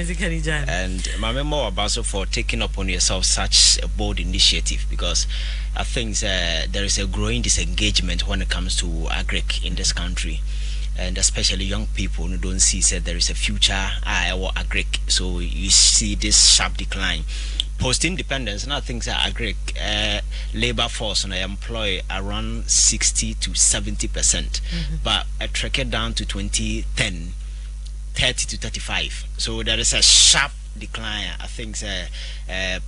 And my more about so for taking upon yourself such a bold initiative, because I think there is a growing disengagement when it comes to agric in this country, and especially young people who don't see that there is a future or agric. So you see this sharp decline. Post-independence, and I think that agric labor force and I employ around 60 to 70%, but I track it down to 2010. 30 to 35. So there is a sharp decline. I think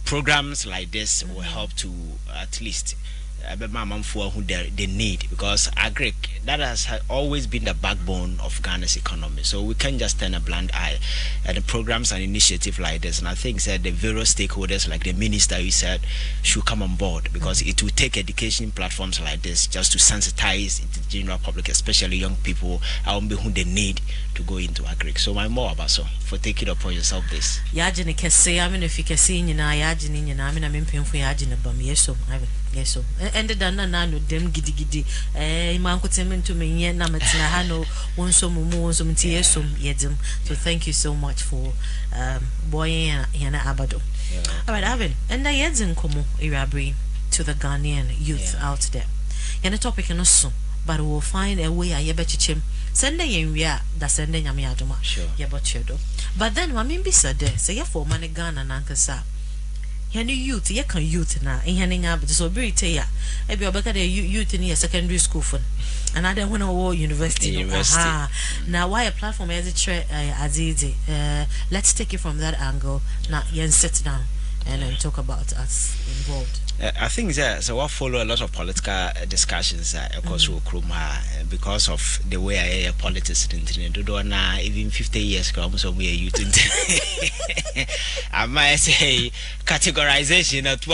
programs like this will help to at least who they need, because agric that has always been the backbone of Ghana's economy. So we can't just turn a blind eye at the programs and initiative like this. And I think that the various stakeholders, like the minister you said, should come on board, because it will take education platforms like this just to sensitize the general public, especially young people, who they need to go into agric. So my more about so for taking upon yourself this. Yajini kese, I mean if you can see in yajini in I mean I'm paying for yajini bum, yes so yes so and the dana no dem gidi man could send to me yen namatina hano one so mumu so mtiesum yedum. So thank you so much for boy yana abado. Alright, Ivan, and the yedzin komo irabri to the Ghanaian youth out there. Yana topic and so, but we'll find a way I bet him. Send in we are that sending a miadoma. Sure. Yeah, but then I mean, be said there, say for money gun and uncle sa. Any youth, ye can youth now, in handing up so be it ya. If you're back at a youth in your secondary school fund, and I don't want to war university. Now, why a platform as a trade as easy? Let's take it from that angle. Now, yen sit down and then talk about us involved. I think that so I follow a lot of political discussions across because of the way I hear politics in even 50 years ago, so we are youth. I might say categorization at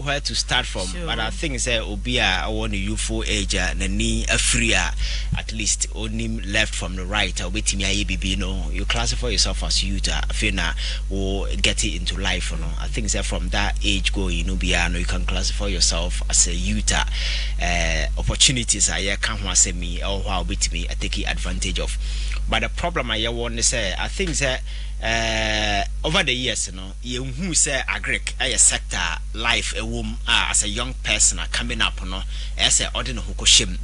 where to start from, but I think that Obia I want a youthful age and a freer at least only left from the right. You classify yourself as youth, or get it into life. I think that from that age go, you can classify yourself as a youth. Opportunities I can't say me or how bit me I take advantage of. But the problem I want to say, I think that over the years, you who say agric a sector life a woman as a young person coming up, as a ordinary hukoshim,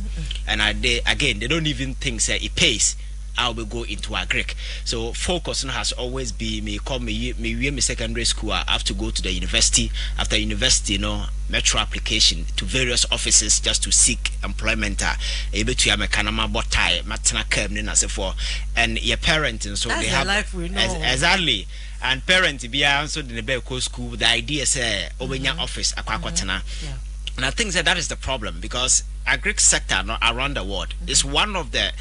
and again they don't even think say it pays. I will go into agric. So focus has always been me secondary school. I have to go to the university. After university, metro application to various offices just to seek employment. Able to have a kanama botai, matana kem, and so forth. And your parents, and so that's they have life we know. Exactly. And parents be also in the Belco school. The idea say over your office, aquatana. And I think that is the problem, because agric sector around the world is one of the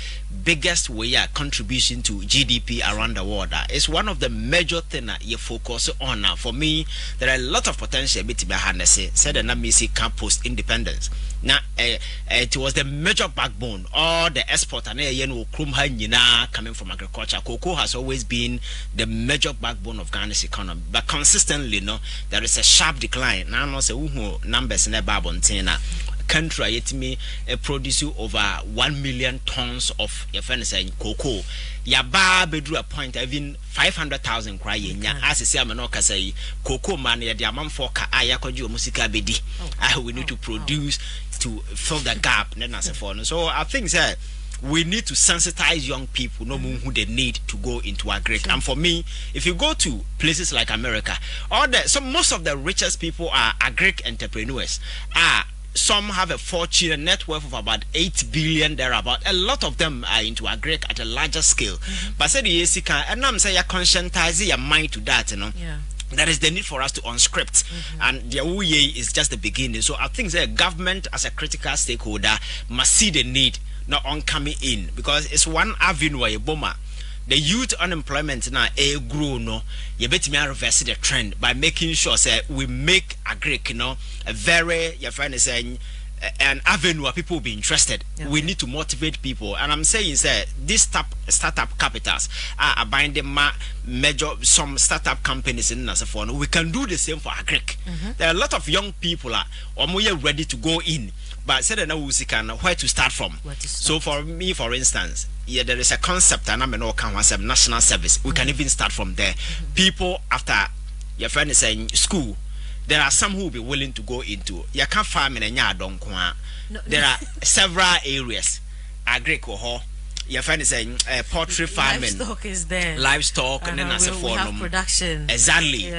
biggest contribution to GDP around the world. It's one of the major things you focus on. For me, there are a lot of potential bit behind said and me see post independence. Now it was the major backbone, all the export and coming from agriculture. Cocoa has always been the major backbone of Ghana's economy, but consistently there is a sharp decline. Now no say numbers in the Babontina country yet me produce over 1 million tons of your friends saying cocoa. Ya ba bedru a point even 500,000 cry nya as say amanoka say cocoa man ya diamond for ka ayakoji musika bedi. We need to produce to fill the gap. So I think that we need to sensitize young people, who they need to go into agric. And for me, if you go to places like America, most of the richest people are agric entrepreneurs. Some have a fortune, a net worth of about 8 billion thereabout. A lot of them are into agric at a larger scale. But say the ACK, and I'm saying you conscientize your mind to that, That is the need for us to unscript, and the OUE is just the beginning. So I think the government, as a critical stakeholder, must see the need not on coming in, because it's one avenue where bomber. The youth unemployment now grow you better me reverse the trend by making sure say we make agric a very your friend is saying an avenue where people will be interested. Okay. We need to motivate people, and I'm saying these startup capitals are binding major some startup companies in Nasafon. We can do the same for agric. There are a lot of young people are ready to go in, but said where to start from. So for me, for instance, there is a concept and I'm national service. We can even start from there. People after your friend is saying school, there are some who will be willing to go into. You can't farm in a there are several areas. Agriculture. Your friend is saying poultry farming. Livestock is there. Livestock and then as a we have production. Exactly.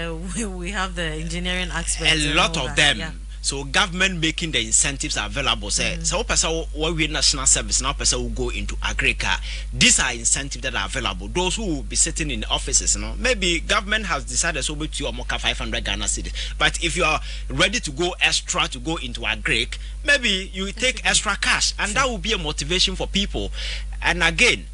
We have the engineering aspect. A lot of them. Yeah. So government making the incentives available. So person what we national service now person will go into agriculture. These are incentives that are available. Those who will be sitting in the offices, maybe government has decided so to you 500 Ghana cedis. But if you are ready to go extra to go into agric, maybe you take extra cash, and that will be a motivation for people. And again,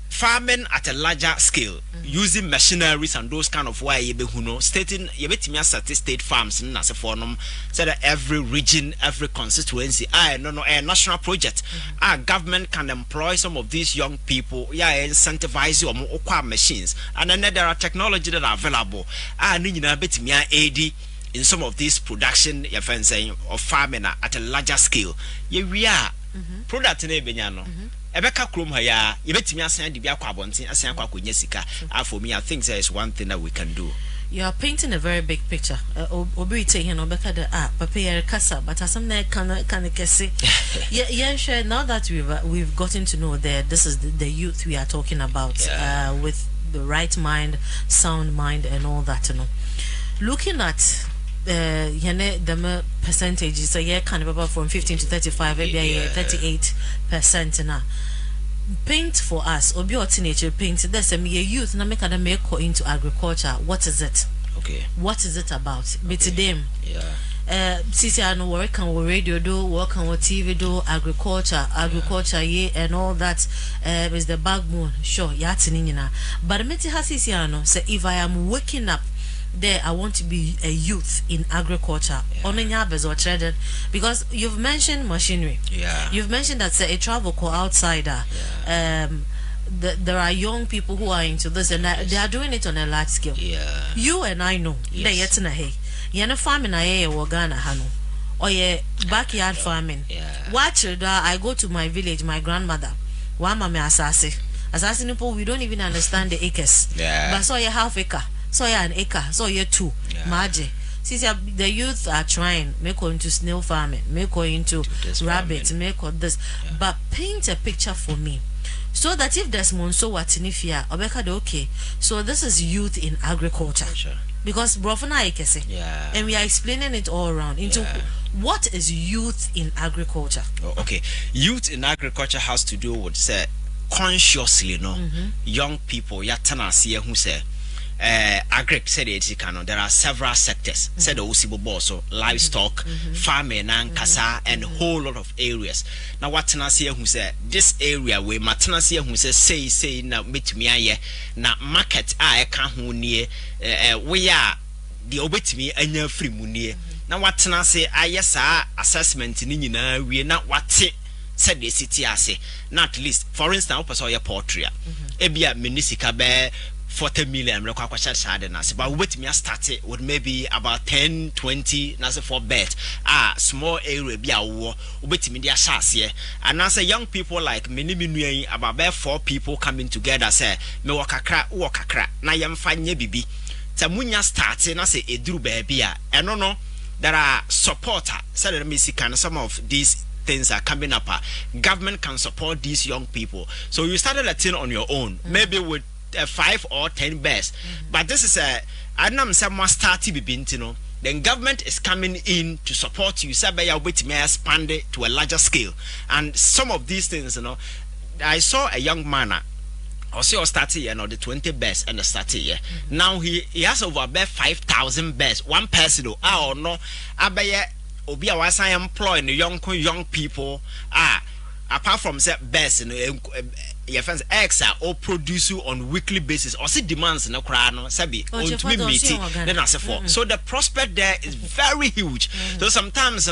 farming at a larger scale, using machineries and those kind of way stating state farms in Nasafonum, said that every region, every constituency, a national project. Our government can employ some of these young people, incentivize you or machines, and then there are technology that are available. AD in some of these production of farming at a larger scale. We are product Ebeka krom haya yebetimi asan de bia kwa bonten asan kwa konye sika. For me, I think there is one thing that we can do. You are painting a very big picture. Obi te here no beka de papa yer kasa, but asam na can kese. Yeah, sure. Now that we've gotten to know that this is the youth we are talking about, with the right mind, sound mind, and all that, looking at the percentages, so kind of from 15 to 35, maybe 38% now. Paint for us, obi or teenager paint. There's a youth na make them make into agriculture. What is it? Okay. What is it about? But them. Yeah. Sisi I know work on radio do, work on TV do, agriculture, and all that is the backbone. Sure, yatinina. But meti hasisi I say if I am waking up there, I want to be a youth in agriculture. Because you've mentioned machinery. Yeah. You've mentioned that a travel call outsider. Yeah. There are young people who are into this, and they are doing it on a large scale. Yeah. You and I know. Yes. You're farming or Ghana hano. Or backyard farming. Yeah. Watch it. I go to my village, my grandmother. Wama me asasi. Asasi people, we don't even understand the acres. Yeah. But so you half acre. So an acre, so you're 2. Maji. See, the youth are trying, make go into snail farming, make go into rabbits, make go this. Yeah. But paint a picture for me. So that if there's monso watinifia, obeka okay. So this is youth in agriculture. Sure. Because brofana ikese. Yeah. And we are explaining it all around into what is youth in agriculture. Oh, okay. Youth in agriculture has to do with consciously, young people, yatana siya who say agric said there are several sectors. Said the Usibo Boso, livestock, farming and kasa, and a whole lot of areas. Now what Tanasia who said this area where Matanasia who says say now meet me na market can't near we are the obit me and your free munie. Now what Tanasi yes assessment in we are not what said the city I say not least for instance opposite your portrait ebia minisika be 40 million but wait me start it with maybe about 10 20 na for bet small area be a wait me their shots here and as a young people like many about 4 people coming together say me wakakra na yam fanye bibi tamunya start na say eduru baby and no there are supporter said me can some of these things are coming up. Government can support these young people. So you started a thing on your own, maybe with 5 or 10 bears. But this is I know someone started then government is coming in to support you. Sabe ya wait me expand it to a larger scale. And some of these things, I saw a young man also started the 20 bears and the started here. Now he has over about 5,000 bears. One person or no abaye obi a was employing young people apart from say best your friends eggs are all produce on weekly basis or see demands no cry no sabi on to be meeting then as for so the prospect there is very huge. So sometimes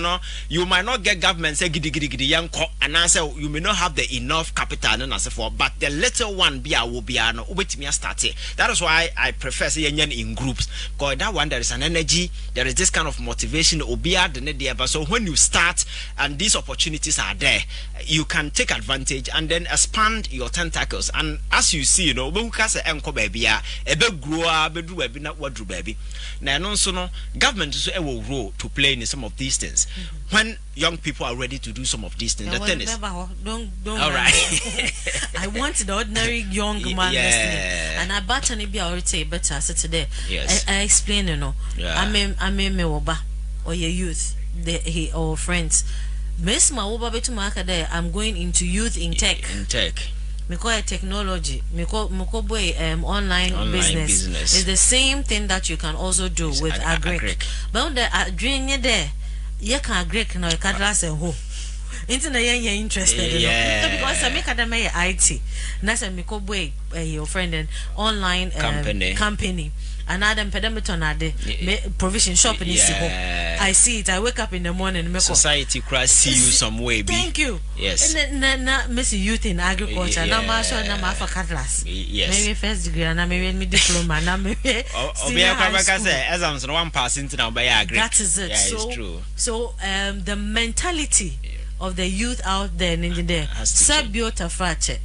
you might not get government say gidi young and answer you may not have the enough capital and as for but the little one will be no wait me start it. That is why I prefer say in groups because that one there is an energy, there is this kind of motivation obia the need. But so when you start and these opportunities are there, you can take advantage and then expand your tentacles. And as you see, when we say enko baby ebe grow be do baby not what do baby. Now no government is a role to play in some of these things. When young people are ready to do some of these things, the thing is don't all right. I want the ordinary young man listening, and I bet and be already better today. Yes, I explain I mean me oba or your youth or friends. Miss ma oba betu maka there. I'm going into youth in tech. In tech. Me call it technology. Me call boy online business. It's the same thing that you can also do with agric. But the doing it there, you can agric no you can't last and ho. Internet you're interested in because I make them IT. That's a me call boy your friend and online company. Another pedometer provision shop in I see it. I wake up in the morning. Society crash see you some way. Thank you. Yes. And miss youth in agriculture. Now master and now for class. Yes. Maybe first degree and maybe me diploma. Now maybe. As I'm one passing to now by agri. That is it. Yeah, so, it's true. So the mentality of the youth out there in there. Sabiota frache.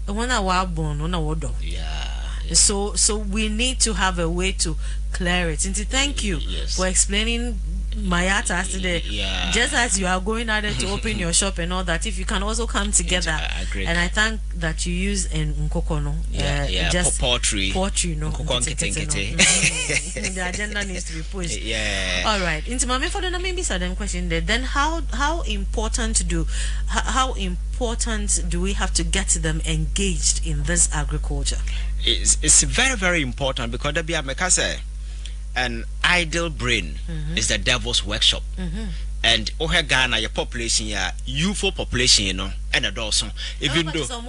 When I was born, when I was done. Yeah. So we need to have a way to clear it. And thank you for explaining Mayata today. Yeah. Just as you are going out there to open your shop and all that, if you can also come together. And I thank that you use in Nkokono. Just poetry. No. The agenda needs to be pushed. Yeah. All right. Into my for the maybe sudden question there. Then how important do we have to get them engaged in this agriculture? It's very, very important because there be a say an idle brain is the devil's workshop. And Ghana, your population, youthful population, and a dozen. Even though the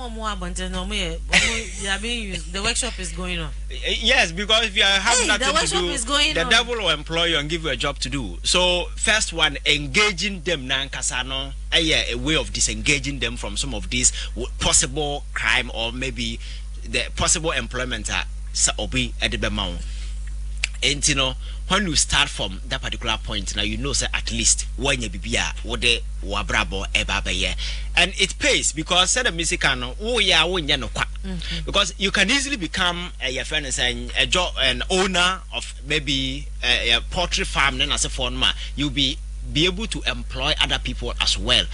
workshop is going on. Yes, because if you have nothing to do, the devil will employ you and give you a job to do. So, first one, engaging them nankasano, a way of disengaging them from some of these possible crime or maybe the possible employment obi at the bemau. And when you start from that particular point, now say at least when you be what they wabrabo ebabaye, and it pays because said the musicano because you can easily become a friend saying a job an owner of maybe a poultry farm. Then as a former, you'll be able to employ other people as well.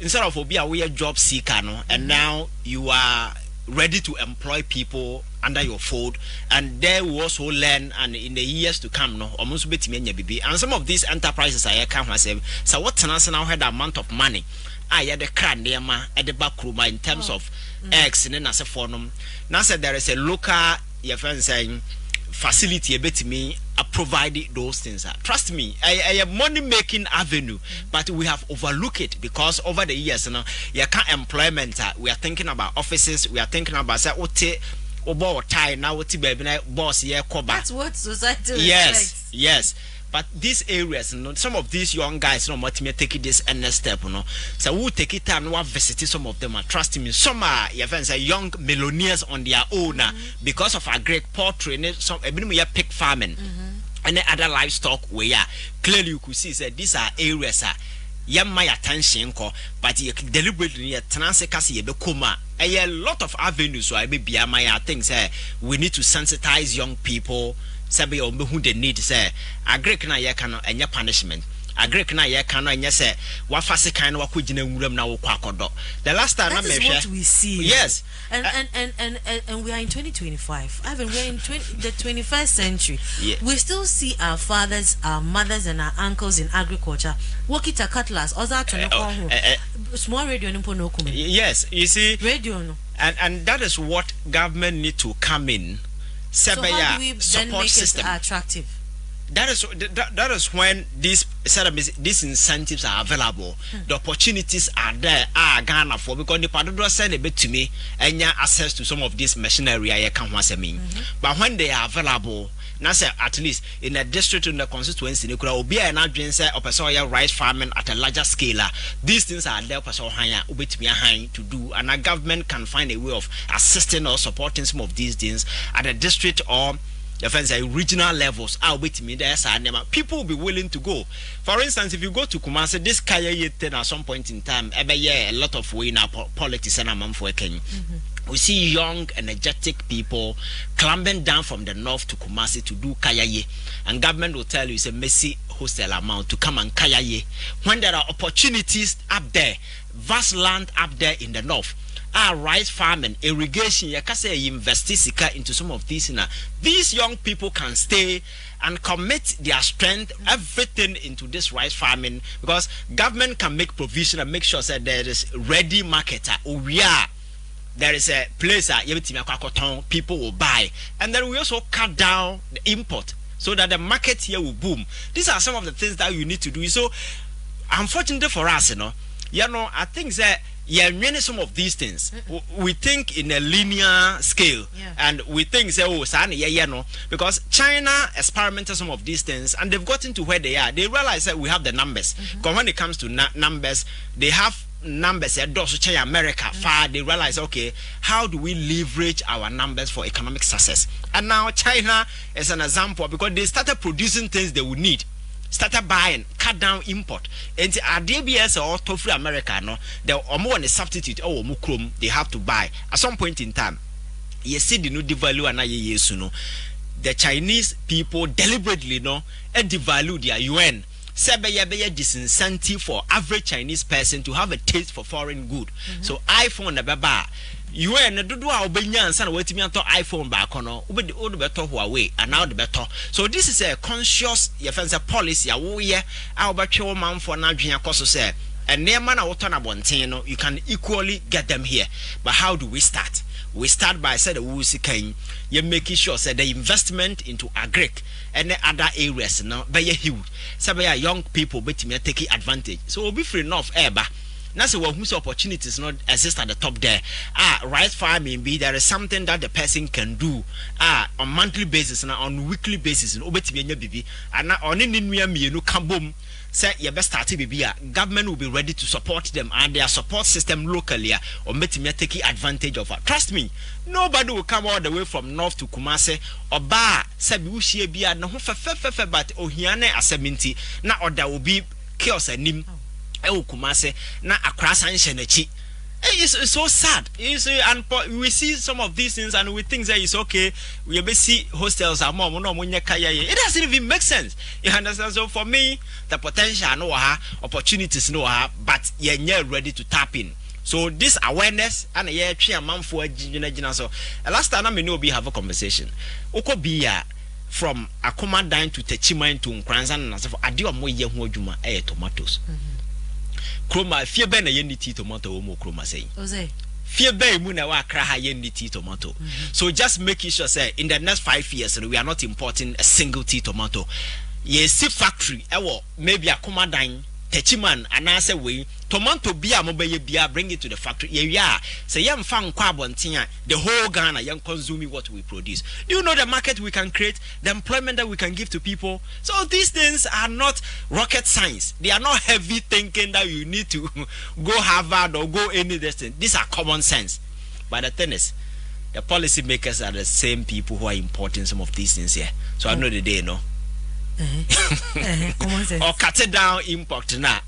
Instead of be a job seeker, and now you are ready to employ people under your fold, and they will also learn, and in the years to come, almost bit me baby. And some of these enterprises I come myself. So what now had the amount of money? I had the crown near at the back room in terms of eggs and then as a form. Now said there is a local your friend saying facility a bit me provided those things. Trust me, a money making avenue, but we have overlooked it because over the years, you can't employment. We are thinking about offices. We are thinking about boss. That's what society. Yes. But these areas, some of these young guys, take this next step, So we'll take it and we'll visit some of them. And trust me, some are young millionaires on their own because of our great poultry, some pig farming, and then other livestock. Where clearly you could see that these are areas my attention, but you deliberately transcasi becoma a lot of avenues. So I may be my things. We need to sensitize young people. Sabi or who they need say agric na ye can enya punishment agric na ye can enya say wa fase kan wa kugina nwuram na wo kwakodo. The last time that is what we see. Yes, and we are in 2025. I mean, we're in the 21st century. We still see our fathers, our mothers and our uncles in agriculture working at cutlass small radio no. Yes, you see radio no. And that is what government need to come in. So how do we then make system. it attractive? that is when these incentives are available. The opportunities are there. Ghana for because the Padro said a bit to me and access to some of this machinery I can once mean. But when they are available, now say at least in a district in the constituency, there could be an agency of a rice farming at a larger scale. These things are there for to do, and a government can find a way of assisting or supporting some of these things at a district or regional levels. People will be willing to go. For instance, if you go to Kumasi, this Kyei thing at some point in time, a lot of way in our politics and among for we see young, energetic people climbing down from the north to Kumasi to do Kyei, and government will tell you it's a messy hostel amount to come and Kyei when there are opportunities up there, vast land up there in the north. Rice farming, irrigation, you can say invest into some of these. These young people can stay and commit their strength, everything into this rice farming, because government can make provision and make sure that there is ready market. There is a place people will buy, and then we also cut down the import so that the market here will boom. These are some of the things that you need to do. So, unfortunately for us, I think that some of these things we think in a linear scale, and we think because China experimented some of these things and they've gotten to where they are. They realize that we have the numbers. Because when it comes to numbers, they have numbers America far. They realize, okay, how do we leverage our numbers for economic success? And now China is an example because they started producing things they would need, started buying, cut down import. And DBS or Tofu America, no, they are more on a substitute. Oh, mukrum, they have to buy at some point in time. You see the new devalue and the Chinese people deliberately devalue their yuan. Disincentive for average Chinese person to have a taste for foreign good. So iPhone na baba UN do obenya ansa na watimi anto iPhone ba kono obedi odo beto Huawei and now the beto. So this is a conscious policy a obetwe man for na dwen akoso say and near man water na bonten you can equally get them here. But how do we start? We start by said you making sure that the investment into agric and other areas now by a huge. So by young people but me taking advantage. So we'll be free enough ever. That's why whose opportunities not exist at the top there. Rice farming be there is something that the person can do on monthly basis and on weekly basis and bibi and on in boom. Say you best start government will be ready to support them and their support system locally or me taking advantage of it. Trust me, nobody will come all the way from north to Kumasi or bar sabi ushie bia na ho fe but ohiane aseminti na order will be chaos anim Kumasi na Accra sanhye nachi. It's so sad. And we see some of these things and we think that it's okay. We see hostels are more. It doesn't even make sense. You understand? So for me, the potential opportunities but you're not ready to tap in. So this awareness and so last time we have a conversation. From Akoma down to Techima to Nkranza and so adio mo ye ho adwuma tomatoes. Kroma fie be na ye tomato wo mo kroma say. Fie be mu na wa kra ha ye tomato. So just making sure say in the next 5 years we are not importing a single tea tomato. Ye see factory maybe Akoma down Techiman and answer way tomato bia mo be bia bring it to the factory. Say yam fan kwa bontia the whole Ghana young consuming what we produce. Do you know the market we can create, the employment that we can give to people? So these things are not rocket science. They are not heavy thinking that you need to go Harvard or go any distance. These are common sense. But the thing is, the policy makers are the same people who are importing some of these things here. So I know the day, no. Or cut it down import now.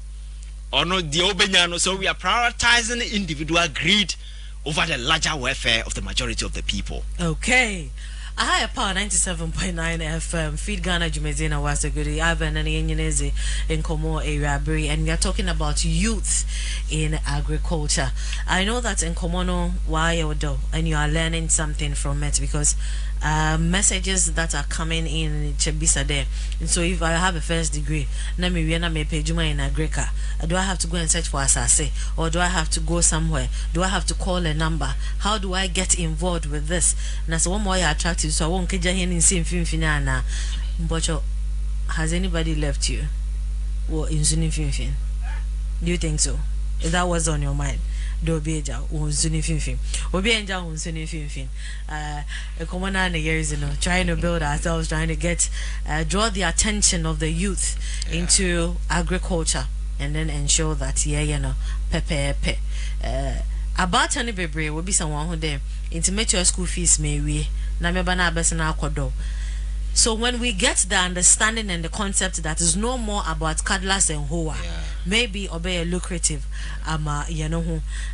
Or no the obenyano. So we are prioritizing individual greed over the larger welfare of the majority of the people. Okay. A higher power 97.9 FM feed Ghana Jumezina was a good Ivan and Yenyeneze in Komo area and we are talking about youth in agriculture. I know that in Komono why you do and you are learning something from it because messages that are coming in Chebisa there. And so if I have a first degree, na me pay Juma in Agrica, do I have to go and search for Asase? Or do I have to go somewhere? Do I have to call a number? How do I get involved with this? And that's one more attractive, so I won't get in same finana. Bocho has anybody left you? Or in Sunifin? Do you think so? If that was on your mind? Do be a job on Sunifin. Or be a job on Sunifin. A common years, trying to build ourselves, trying to get draw the attention of the youth into agriculture, and then ensure that pepe. About any baby will be someone who there intimate your school fees may we na mebana besana akodo. So when we get the understanding and the concept that is no more about cuddlers and hoa, maybe obey lucrative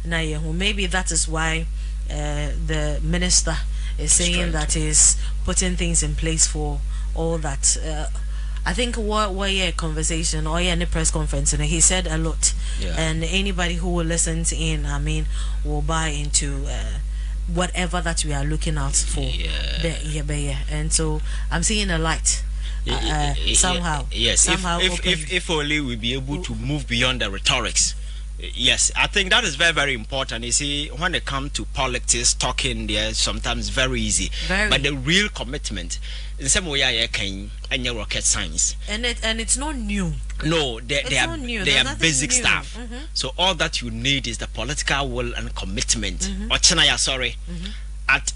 maybe that is why the minister is saying that is putting things in place for all that. I think what conversation or any press conference, and he said a lot, and anybody who will listen in, will buy into whatever that we are looking out for. And so I'm seeing a light somehow. Yes, somehow if only we be able to move beyond the rhetorics. Yes, I think that is very, very important. You see, when it comes to politics, talking there sometimes very easy, but the real commitment in some way can and your rocket science, and it's not new. No, they are basic stuff. So all that you need is the political will and commitment. At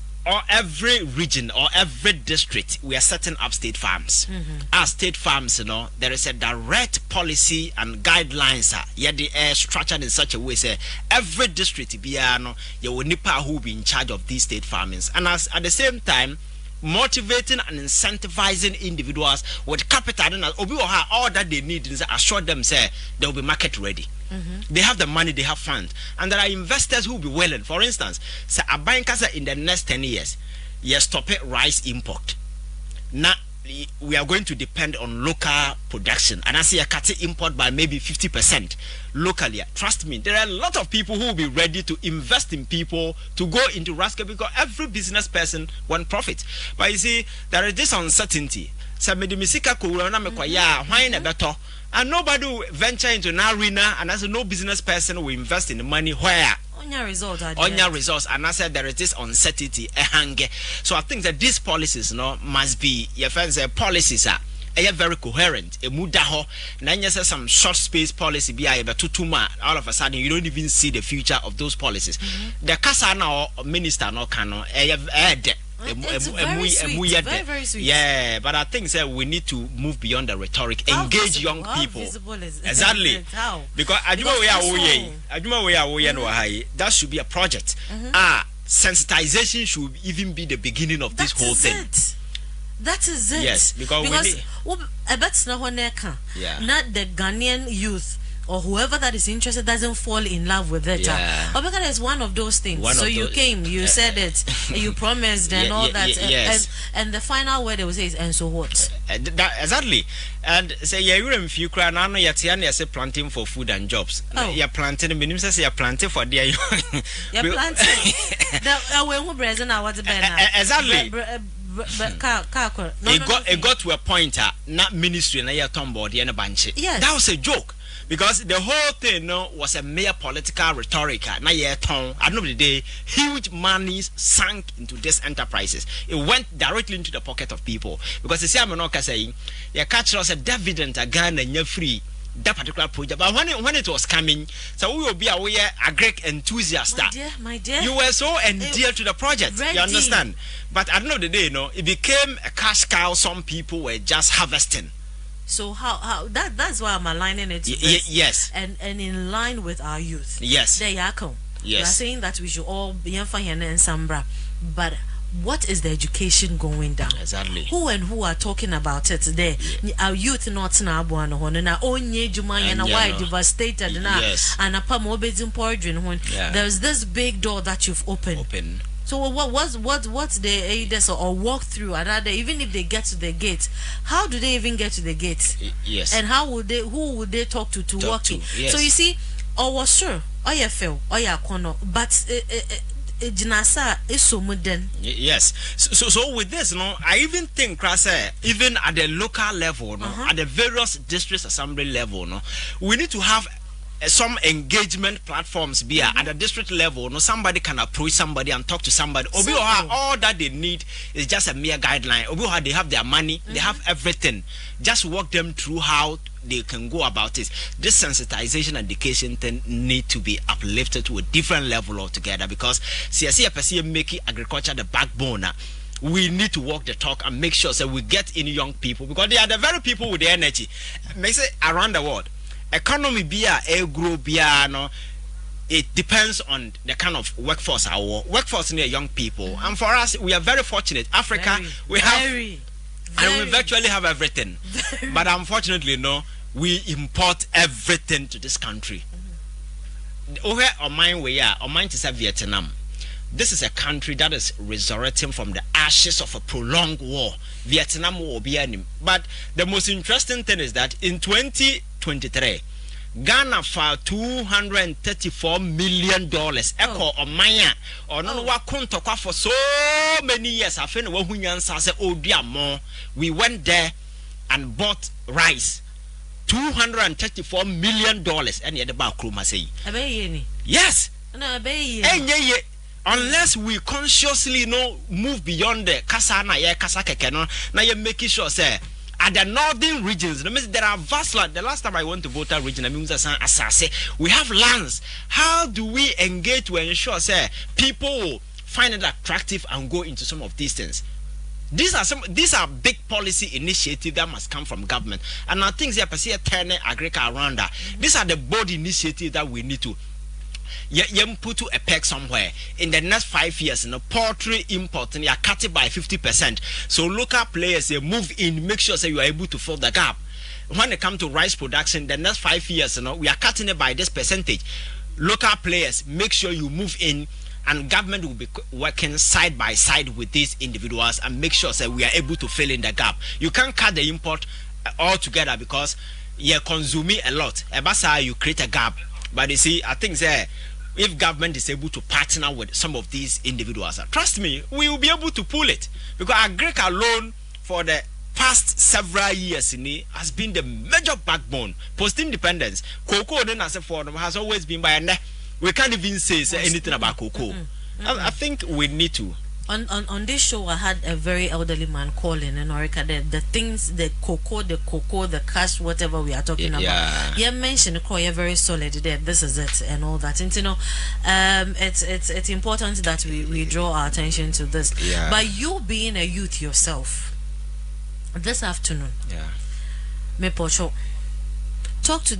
every region or every district, we are setting up state farms. As state farms, there is a direct policy and guidelines. They are structured in such a way, say every district you will nipa who be in charge of these state farmings, and at the same time motivating and incentivizing individuals with capital and all that they need is assure them say they will be market ready. They have the money, they have funds, and there are investors who will be willing. For instance, say a banker say in the next 10 years, stop it rice import. Now we are going to depend on local production, and I see a cut import by maybe 50% locally. Trust me, there are a lot of people who will be ready to invest in people to go into rascal, because every business person wants profit. But you see, there is this uncertainty. And nobody will venture into an arena, and as no business person will invest in the money where on your results, and I said there is this uncertainty. So I think that these policies must be your friends policies are very coherent. A mudaho nanya says some short space policy be able to tuma, all of a sudden you don't even see the future of those policies. The Kasana or minister no cano it's very sweet. Very sweet. Yeah, but I think that we need to move beyond the rhetoric, engage young people. Exactly. Because that should be a project. Sensitization should even be the beginning of this whole thing. That is it. Yes, because not the Ghanaian youth or whoever that is interested doesn't fall in love with it. Because it's one of those things. You came, you said it, you promised and all that. And the final word they will say is, and so what? Exactly. And say, if you cry now, you're planting for food and jobs. You're planting, minimum says you're planting for their you're planting. Exactly. It got to a point, not ministry, and I board and a bunch. Yes. That was a joke. Because the whole thing was a mere political rhetoric. At the end of the day, huge monies sank into these enterprises. It went directly into the pocket of people. Because the same saying, you catch us a dividend again and you're free. That particular project, but when it was coming, so we will be aware, a great enthusiast. My dear, you were so endeared to the project. Ready. You understand? But at the end of the day, it became a cash cow. Some people were just harvesting. So how that's why I'm aligning it. Yes. And in line with our youth. Yes. There you come. Yes. We are saying that we should all be in Sambra, but what is the education going down? Exactly. Who are talking about it today? Our youth not na abuano hono na onye jumanya na why devastated na and apa mo bezin poidrin hon. There's this big door that you've opened. So what's the aides or walk through another, even if they get to the gate, how do they even get to the gate? Yes. And who would they talk to walk to? Yes. So you see, was sure, you feel, kono, but jinasa is so modern. Yes. So with this, I even think, even at the local level, at the various district assembly level, we need to have some engagement platforms be at the district level. No, somebody can approach somebody and talk to somebody. Obi all that they need is just a mere guideline. Obi they have their money, they have everything. Just walk them through how they can go about it. This sensitization education thing need to be uplifted to a different level altogether, because CSC making agriculture the backbone. We need to walk the talk and make sure that we get in young people, because they are the very people with the energy. Makes it around the world. Economy grow no. It depends on the kind of workforce our workforce near young people. And for us, we are very fortunate. Africa, we virtually have everything. But unfortunately, no, we import everything to this country. Over on mine we are, on mine is Vietnam. This is a country that is resurrecting from the ashes of a prolonged war. Vietnam war be any. But the most interesting thing is that in 2023, Ghana filed $234 million. Echo or Maya or no wa for so many years. I think we went there and bought rice. $234 million. And yet the back say. Yes. Unless we consciously move beyond the kasana kasakeke na you making sure say at the northern regions, there are vast land. The last time I went to Volta region, we have lands. How do we engage to ensure say people will find it attractive and go into some of these things? These are big policy initiatives that must come from government. And I think they turn agriculture around that. These are the bold initiatives that we need to put to a peg somewhere. In the next 5 years, poultry import and you are cut it by 50%. So local players they move in, make sure that you are able to fill the gap. When it comes to rice production, the next 5 years, we are cutting it by this percentage. Local players, make sure you move in, and government will be working side by side with these individuals and make sure that we are able to fill in the gap. You can't cut the import altogether because you're consuming a lot. You create a gap. But you see, I think that if government is able to partner with some of these individuals, trust me, we will be able to pull it. Because agriculture alone for the past several years has been the major backbone. Post-independence, cocoa has always been by a we can't even say anything about cocoa. I think we need to. On this show, I had a very elderly man calling in Orica. The things, the cocoa, the cash, whatever we are talking about. You mentioned you're very solid there. This is it and all that. And it's important that we draw our attention to this. Yeah. But you being a youth yourself, this afternoon, me pocho, talk to